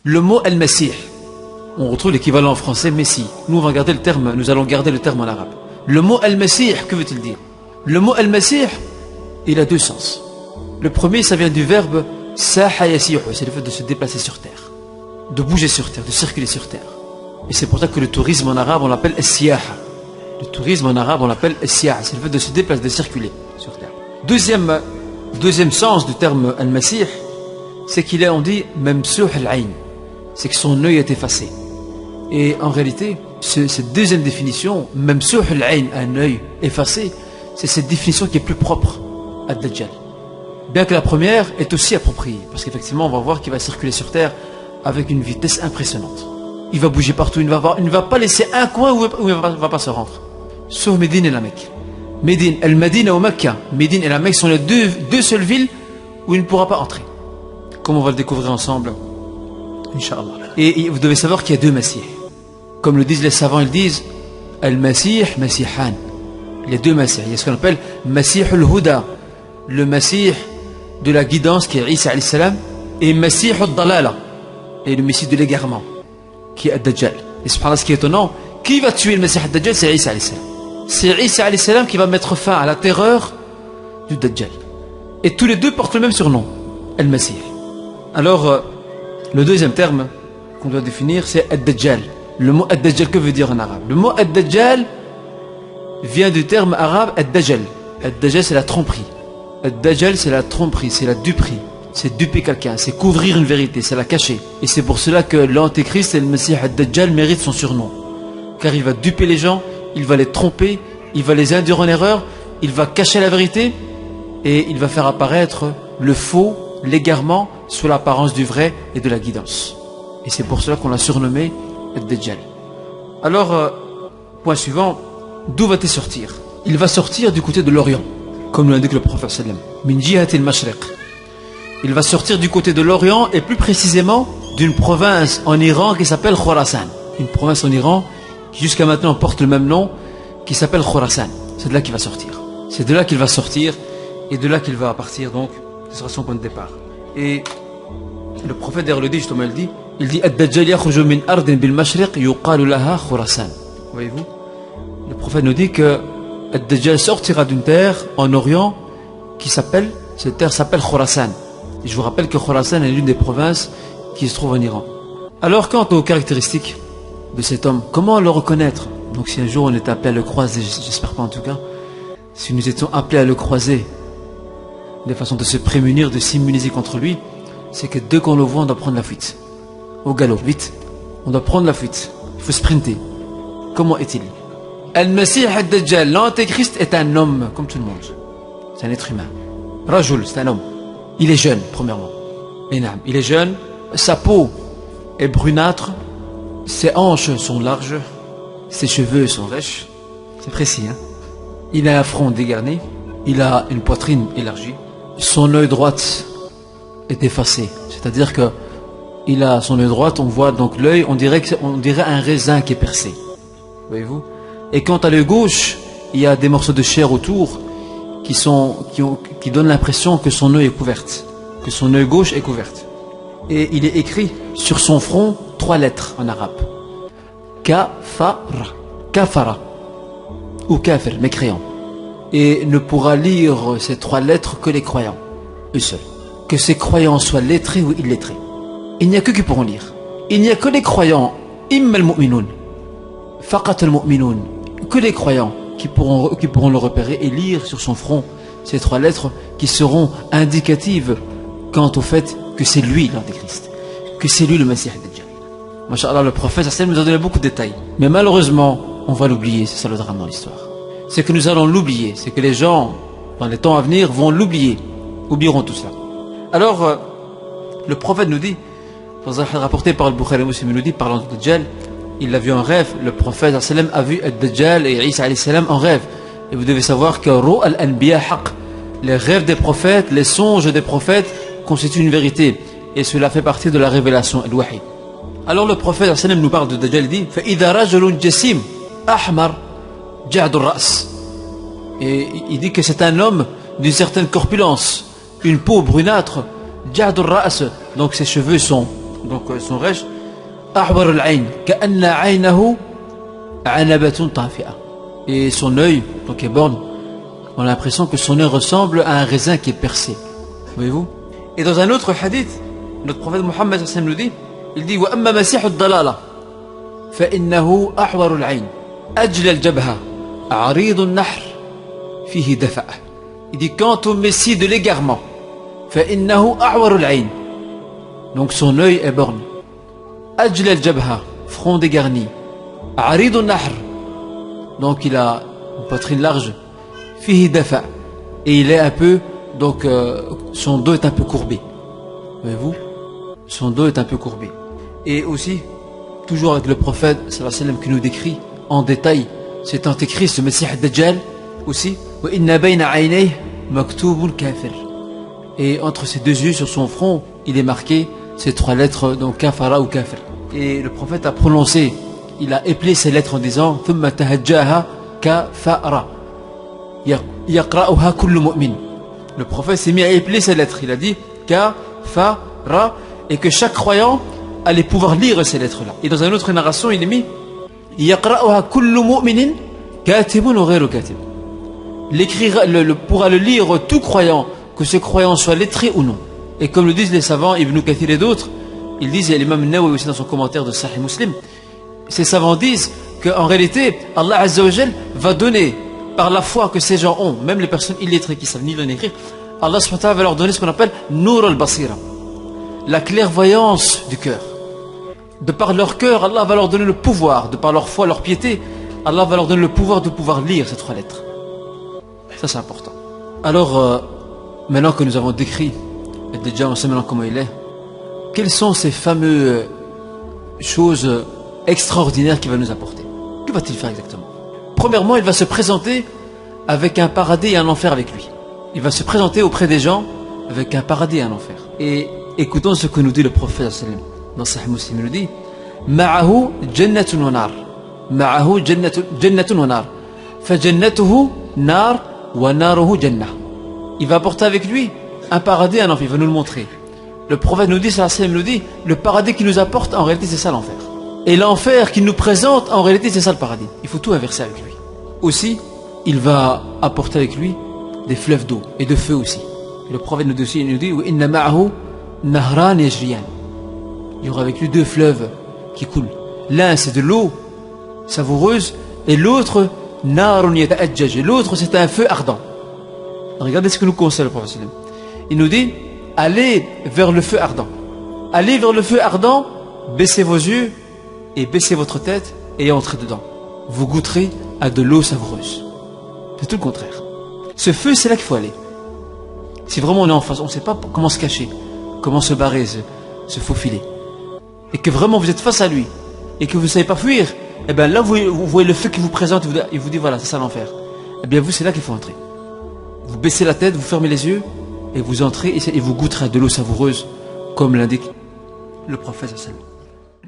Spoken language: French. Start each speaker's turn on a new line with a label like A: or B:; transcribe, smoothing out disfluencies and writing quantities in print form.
A: Le mot Al-Masih, on retrouve l'équivalent en français Messie. Nous allons garder le terme en arabe. Le mot Al-Masih, que veut-il dire? Le mot Al-Masih, il a deux sens. Le premier, ça vient du verbe Saha yasihu, c'est le fait de se déplacer sur terre, de bouger sur terre, de circuler sur terre. Et c'est pour ça que le tourisme en arabe, on l'appelle As-Siyaha. Le tourisme en arabe, on l'appelle As-Siyaha, c'est le fait de se déplacer, de circuler sur terre. Deuxième sens du terme Al-Masih, c'est qu'il est, on dit, Mamsuh al-Ayn, c'est que son œil est effacé. Et en réalité, cette deuxième définition, Mamsuh al-Ayn, un œil effacé, c'est cette définition qui est plus propre à Dajjal. Bien que la première est aussi appropriée, parce qu'effectivement, on va voir qu'il va circuler sur terre avec une vitesse impressionnante. Il va bouger partout, il ne va pas laisser un coin où il ne va pas se rendre. Sauf Médine et la Mecque. Al-Madina ou Mecca. Médine et la Mecque sont les deux seules villes où il ne pourra pas entrer. Comme on va le découvrir ensemble, Inch'Allah. Et vous devez savoir qu'il y a deux Masih. Comme le disent les savants, ils disent Al-Masih, Masihan. Il y a deux Masih. Il y a ce qu'on appelle Masih al-Huda, le Masih de la guidance qui est Isa alayhi salam, et Masih al-Dalala, et le Messie de l'égarement qui est Ad-Dajjal. Et subhanallah, ce qui est étonnant, qui va tuer le Messie Ad-Dajjal? C'est Isa alayhi salam. C'est Isa alayhi salam qui va mettre fin à la terreur du Dajjal. Et tous les deux portent le même surnom, Al-Masih. Alors, le deuxième terme qu'on doit définir, c'est Ad-Dajjal. Le mot Ad-Dajjal, que veut dire en arabe? Le mot Ad-Dajjal vient du terme arabe Ad-Dajjal. Ad-Dajjal, c'est la tromperie. Ad-Dajjal, c'est la tromperie, c'est la duperie. C'est duper quelqu'un, c'est couvrir une vérité, c'est la cacher. Et c'est pour cela que l'Antéchrist et le Messie Ad-Dajjal méritent son surnom. Car il va duper les gens, il va les tromper, il va les induire en erreur, il va cacher la vérité et il va faire apparaître le faux, l'égarement, sous l'apparence du vrai et de la guidance. Et c'est pour cela qu'on l'a surnommé Ad-Dajjal. Alors, point suivant, d'où va-t-il sortir? Il va sortir du côté de l'Orient, comme l'indique le prophète sallam. Min jihati al-mashriq. Il va sortir du côté de l'Orient et plus précisément d'une province en Iran qui s'appelle Khorasan. Une province en Iran qui jusqu'à maintenant porte le même nom, qui s'appelle Khorasan. C'est de là qu'il va sortir. C'est de là qu'il va sortir et de là qu'il va partir, donc ce sera son point de départ. Et le prophète d'ailleurs le dit, justement il dit Ad-Dajjal yakhruju min ardin bil mashriq yuqalu laha Khorasan. Voyez-vous, le prophète nous dit que Ad-Dajjal sortira d'une terre en Orient cette terre s'appelle Khorasan. Et je vous rappelle que Khorasan est l'une des provinces qui se trouve en Iran. Alors, quant aux caractéristiques de cet homme, comment le reconnaître? Donc si un jour on est appelé à le croiser, j'espère pas en tout cas, si nous étions appelés à le croiser, de façon de se prémunir, de s'immuniser contre lui, c'est que dès qu'on le voit, on doit prendre la fuite. Au galop, vite. On doit prendre la fuite. Il faut sprinter. Comment est-il? Al-Masih Ad-Dajjal, l'Antéchrist, est un homme, comme tout le monde. C'est un être humain. Rajul, c'est un homme. Il est jeune, premièrement. Il est jeune, sa peau est brunâtre, ses hanches sont larges, ses cheveux sont rêches. C'est précis, hein? Il a un front dégarni, il a une poitrine élargie, son œil droit est effacé. C'est-à-dire que il a son œil droit, on voit donc l'œil, on dirait un raisin qui est percé. Voyez-vous? Et quant à l'œil gauche, il y a des morceaux de chair autour qui donnent l'impression que son œil est couverte, que son œil gauche est couverte. Et il est écrit sur son front 3 lettres en arabe. Kafara. Kafara. Ou kafir, mécréant. Et ne pourra lire ces 3 lettres que les croyants, eux seuls. Que ces croyants soient lettrés ou illettrés. Il n'y a que qui pourront lire. Il n'y a que les croyants, imma al-mu'minoun, faqat al-mu'minoun, que les croyants qui pourront le repérer et lire sur son front ces 3 lettres qui seront indicatives quant au fait que c'est lui l'Antéchrist, que c'est lui le Messie Ad-Dajjal. Masha'Allah, le prophète nous a donné beaucoup de détails. Mais malheureusement, on va l'oublier, c'est ça le drame dans l'histoire. C'est que nous allons l'oublier, c'est que les gens, dans les temps à venir, vont l'oublier, oublieront tout cela. Alors, le prophète nous dit, dans un hadith rapporté par Al-Bukhari Muslim, il nous dit, parlant de Dajjal, il l'a vu en rêve, le prophète a vu Ad-Dajjal et Isa en rêve. Et vous devez savoir que Ru'a al-Anbiya haqq, les rêves des prophètes, les songes des prophètes constituent une vérité. Et cela fait partie de la révélation, al-Wahi. Alors le prophète nous parle de Dajjal, il dit فَإِذَا رَجُلٌ جَسِيمٌ أَحْمَرٌ جَعْدُ الرَّأْسِ. Et il dit que c'est un homme d'une certaine corpulence, une peau brunâtre, جَعْدُ الرَّأْسِ, donc ses cheveux sont donc son rêche, أحور العين كأن عينه عنبة طافئة. Et son œil, donc est borgne, on a l'impression que son œil ressemble à un raisin qui est percé. Voyez-vous? Et dans un autre hadith, notre prophète Mohammed nous dit, il dit وأما مسيح الضلالة فإنه أحور العين أجل الجبهة عريض النحر فيه دفأ. Il dit quant au messie de l'égarement, فإنه أحور العين, donc son œil est borgne. أجل الجبهة, front dégarni. عريض النحر, donc il a une poitrine large. فيه دفأ, et il est un peu, donc son dos est un peu courbé. Voyez-vous? Son dos est un peu courbé. Et aussi, toujours avec le prophète sallallahu alayhi wa sallam qui nous décrit en détail cet antéchrist, le Messie Dajjal aussi. وَإِنَّ بَيْنَ عَيْنَيْهِ مَكْتُوبٌ كَافِرٌ. Et entre ses deux yeux, sur son front, il est marqué ces trois lettres, donc kafara ou kafir. Et le prophète a prononcé, il a éplé ces lettres en disant ثُمَّ تَهَجَّاهَا كَفَرَ يَقْرَأُهَا كُلُّ مُؤْمِنٍ. Le prophète s'est mis à épeler ces lettres. Il a dit kafara, et que chaque croyant allait pouvoir lire ces lettres-là. Et dans une autre narration, il est mis يَقْرَأُهَا كُلُّ مُؤْمِنٍ كَاتِبٌ وَغَيْرُ كَاتِبٌ. Pourra le lire tout croyant, que ce croyant soit lettré ou non. Et comme le disent les savants, Ibn Kathir et d'autres, ils disent, et l'imam Nawawi aussi dans son commentaire de Sahih Muslim, ces savants disent qu'en réalité, Allah Azza wa Jal va donner, par la foi que ces gens ont, même les personnes illettrées qui savent ni lire ni écrire, Allah subhanahu wa ta'ala va leur donner ce qu'on appelle Nur al-Basira, la clairvoyance du cœur. De par leur cœur, Allah va leur donner le pouvoir, de par leur foi, leur piété, Allah va leur donner le pouvoir de pouvoir lire ces trois lettres. Ça c'est important. Alors, maintenant que nous avons décrit, et déjà on sait maintenant comment il est, quelles sont ces fameuses choses extraordinaires qu'il va nous apporter? Que va-t-il faire exactement? Premièrement, il va se présenter avec un paradis et un enfer avec lui. Il va se présenter auprès des gens avec un paradis et un enfer. Et écoutons ce que nous dit le prophète dans Sahih Muslim. Il nous dit Ma'ahu jannatun wa nar. Ma'ahu jannatun wa nar. Fa jannatuhu nar wa naruhu jannah. Il va apporter avec lui un paradis et un enfer. Il va nous le montrer. Le prophète nous dit, nous dit, le paradis qu'il nous apporte, en réalité, c'est ça l'enfer. Et l'enfer qu'il nous présente, en réalité, c'est ça le paradis. Il faut tout inverser avec lui. Aussi, il va apporter avec lui des fleuves d'eau et de feu aussi. Et le prophète nous dit aussi, il nous dit, Inna ma'ahu nahran yajriyan. Il y aura avec lui deux fleuves qui coulent. L'un, c'est de l'eau savoureuse, et l'autre, narun yata'ajjaj. Et l'autre, c'est un feu ardent. Regardez ce que nous conseille le prophète. Il nous dit, allez vers le feu ardent. Allez vers le feu ardent, baissez vos yeux et baissez votre tête et entrez dedans. Vous goûterez à de l'eau savoureuse. C'est tout le contraire. Ce feu, c'est là qu'il faut aller. Si vraiment on est en face, on ne sait pas comment se cacher, comment se barrer, se faufiler. Et que vraiment vous êtes face à lui et que vous ne savez pas fuir, et bien là vous voyez le feu qui vous présente et vous dit voilà, c'est ça l'enfer. Et bien vous, c'est là qu'il faut entrer. Vous baissez la tête, vous fermez les yeux et vous entrez et vous goûterez à de l'eau savoureuse comme l'indique le prophète sallallahu alayhi wa sallam.